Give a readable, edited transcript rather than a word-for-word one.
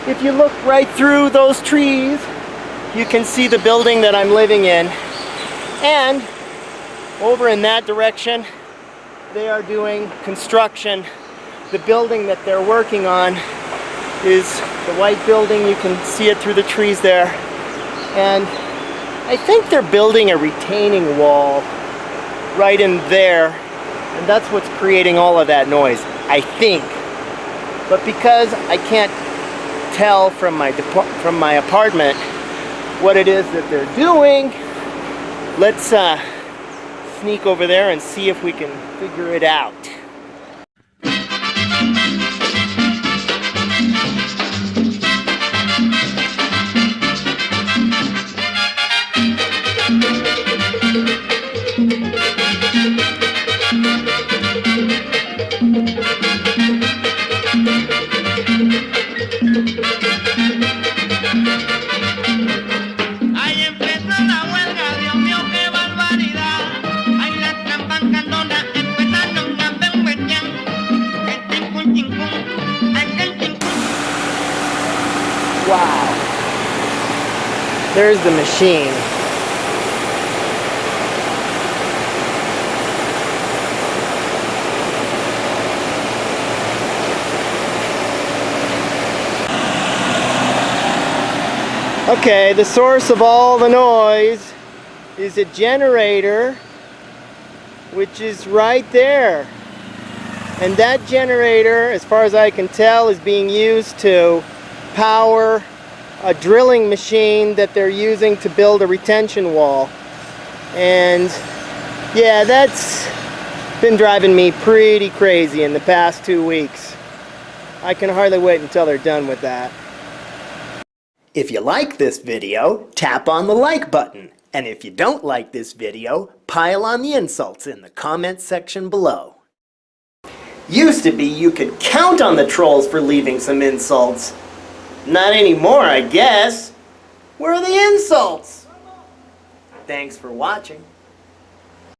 if you look right through those trees, you can see the building that I'm living in. And over in that direction, they are doing construction. The building that they're working on is the white building. You can see it through the trees there. And I think they're building a retaining wall right in there. And that's what's creating all of that noise, I think. But because I can't tell from my apartment what it is that they're doing, let's sneak over there and see if we can figure it out. Wow. There's the machine. Okay, the source of all the noise is a generator, which is right there. And that generator, as far as I can tell, is being used to power a drilling machine that they're using to build a retention wall. And yeah, that's been driving me pretty crazy in the past 2 weeks. I can hardly wait until they're done with that. If you like this video, tap on the like button. And if you don't like this video, pile on the insults in the comments section below. Used to be you could count on the trolls for leaving some insults. Not anymore, I guess. Where are the insults? Thanks for watching.